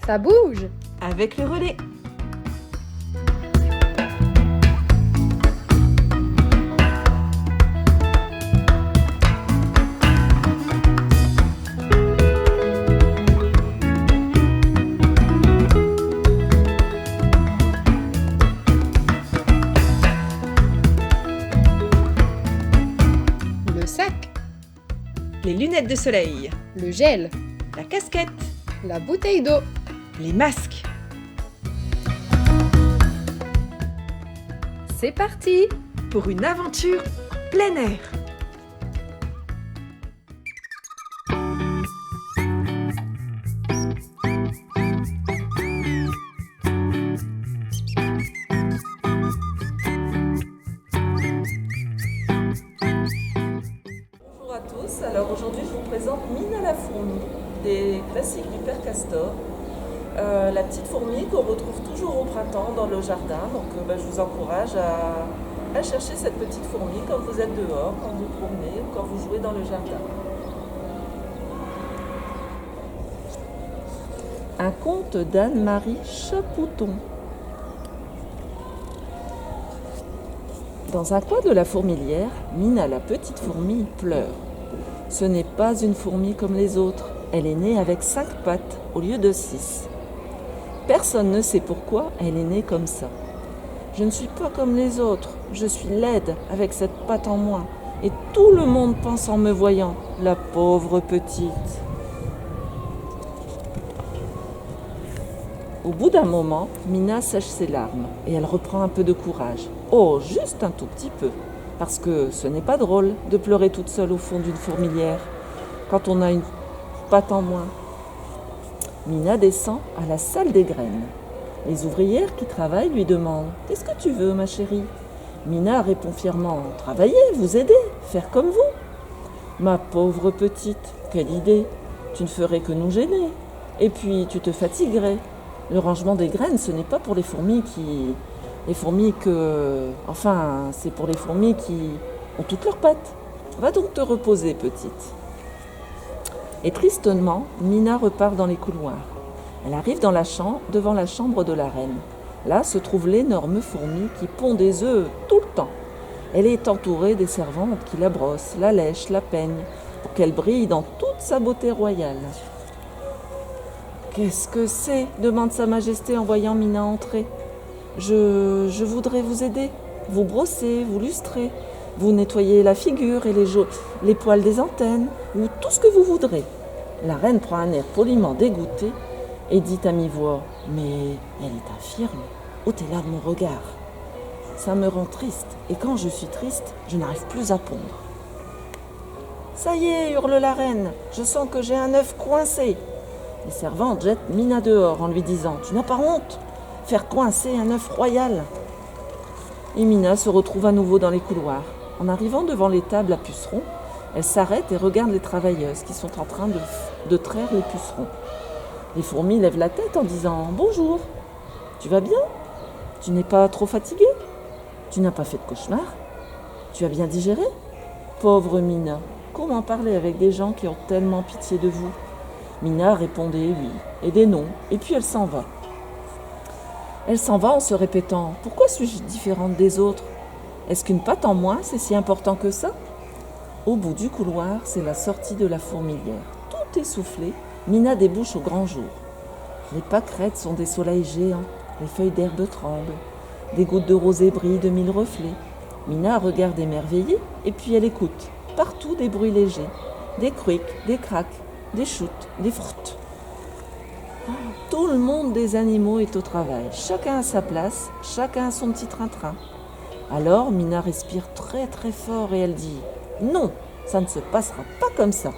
Ça bouge! Avec le relais. Le sac, Les lunettes de soleil. le gel, La casquette. la bouteille d'eau. Les masques. C'est parti! Pour une aventure plein air. Bonjour à tous, alors aujourd'hui je vous présente Mina la fourmi, des classiques du Père Castor. La petite fourmi qu'on retrouve toujours au printemps dans le jardin, donc je vous encourage à chercher cette petite fourmi quand vous êtes dehors, quand vous promenez ou quand vous jouez dans le jardin. Un conte d'Anne-Marie Chapouton. Dans un coin de la fourmilière, Mina la petite fourmi pleure. Ce n'est pas une fourmi comme les autres, elle est née avec 5 pattes au lieu de 6. Personne ne sait pourquoi elle est née comme ça. Je ne suis pas comme les autres, je suis laide avec cette patte en moins, et tout le monde pense en me voyant, la pauvre petite. Au bout d'un moment, Mina sèche ses larmes et elle reprend un peu de courage. Oh, juste un tout petit peu, parce que ce n'est pas drôle de pleurer toute seule au fond d'une fourmilière quand on a une patte en moins. Mina descend à la salle des graines. Les ouvrières qui travaillent lui demandent « Qu'est-ce que tu veux, ma chérie ?» Mina répond fièrement « Travailler, vous aider, faire comme vous. » Ma pauvre petite, quelle idée! Tu ne ferais que nous gêner. Et puis, tu te fatiguerais. Le rangement des graines, ce n'est pas pour les fourmis qui... c'est pour les fourmis qui ont toutes leurs pattes. Va donc te reposer, petite. Et tristement, Mina repart dans les couloirs. Elle arrive devant la chambre de la reine. Là se trouve l'énorme fourmi qui pond des œufs tout le temps. Elle est entourée des servantes qui la brossent, la lèchent, la peignent, pour qu'elle brille dans toute sa beauté royale. « Qu'est-ce que c'est ?» demande Sa Majesté en voyant Mina entrer. Je voudrais vous aider, vous brosser, vous lustrer, vous nettoyer la figure et les poils des antennes, ou tout ce que vous voudrez. » La reine prend un air poliment dégoûté et dit à mi-voix « Mais elle est infirme, ôtez-la de mon regard. Ça me rend triste, et quand je suis triste, je n'arrive plus à pondre. »« Ça y est, hurle la reine, je sens que j'ai un œuf coincé. » Les servantes jettent Mina dehors en lui disant « Tu n'as pas honte ? Faire coincer un œuf royal !» Et Mina se retrouve à nouveau dans les couloirs. En arrivant devant les tables à pucerons, elle s'arrête et regarde les travailleuses qui sont en train de traire les pucerons. Les fourmis lèvent la tête en disant « Bonjour, tu vas bien ? Tu n'es pas trop fatiguée ? Tu n'as pas fait de cauchemar ? Tu as bien digéré ? Pauvre Mina, comment parler avec des gens qui ont tellement pitié de vous ?» Mina répond des oui et des non, et puis elle s'en va. Elle s'en va en se répétant « Pourquoi suis-je différente des autres ? Est-ce qu'une patte en moins, c'est si important que ça ?» Au bout du couloir, c'est la sortie de la fourmilière. Tout essoufflée, Mina débouche au grand jour. Les pâquerettes sont des soleils géants, les feuilles d'herbe tremblent, des gouttes de rosée brillent de 1000 reflets. Mina regarde émerveillée et puis elle écoute. Partout des bruits légers, des crics, des craques, des chutes, des froutes. Tout le monde des animaux est au travail, chacun à sa place, chacun à son petit train-train. Alors Mina respire très très fort et elle dit « Non, ça ne se passera pas comme ça !»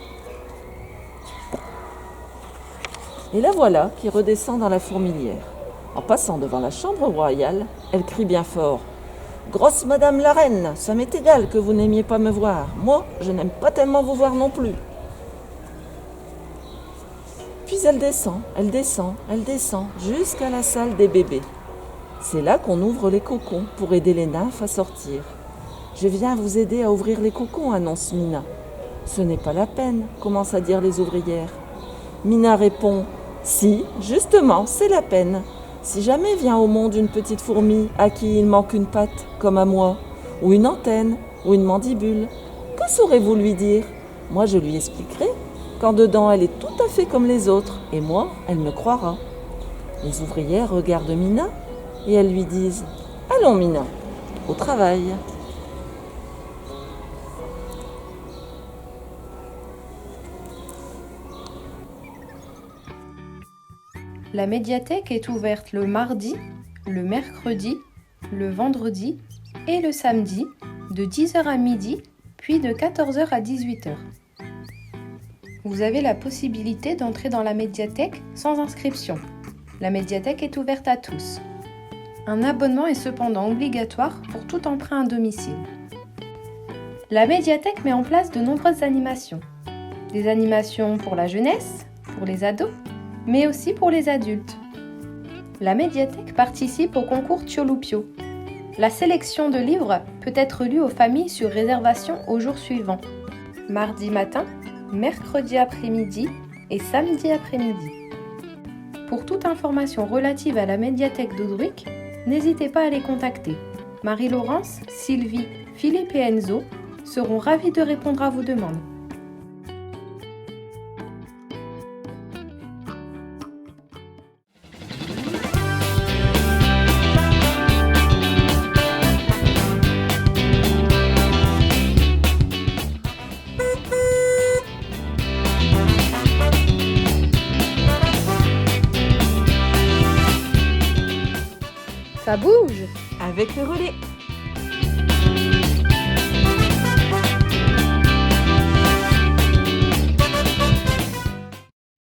Et la voilà qui redescend dans la fourmilière. En passant devant la chambre royale, elle crie bien fort « Grosse madame la reine, ça m'est égal que vous n'aimiez pas me voir. Moi, je n'aime pas tellement vous voir non plus. » Puis elle descend, jusqu'à la salle des bébés. C'est là qu'on ouvre les cocons pour aider les nymphes à sortir. « Je viens vous aider à ouvrir les cocons, » annonce Mina. « Ce n'est pas la peine, » commencent à dire les ouvrières. Mina répond « Si, justement, c'est la peine. Si jamais vient au monde une petite fourmi à qui il manque une patte, comme à moi, ou une antenne, ou une mandibule, que saurez-vous lui dire? Moi, je lui expliquerai qu'en dedans, elle est tout à fait comme les autres, et moi, elle me croira. Les ouvrières regardent Mina, et elles lui disent « Allons, Mina, au travail !» La médiathèque est ouverte le mardi, le mercredi, le vendredi et le samedi de 10h à midi, puis de 14h à 18h. Vous avez la possibilité d'entrer dans la médiathèque sans inscription. La médiathèque est ouverte à tous. Un abonnement est cependant obligatoire pour tout emprunt à domicile. La médiathèque met en place de nombreuses animations. Des animations pour la jeunesse, pour les ados, mais aussi pour les adultes. La médiathèque participe au concours Tiolupio. La sélection de livres peut être lue aux familles sur réservation au jour suivant, mardi matin, mercredi après-midi et samedi après-midi. Pour toute information relative à la médiathèque d'Audruic, n'hésitez pas à les contacter. Marie-Laurence, Sylvie, Philippe et Enzo seront ravis de répondre à vos demandes. Ça bouge! Avec le relais.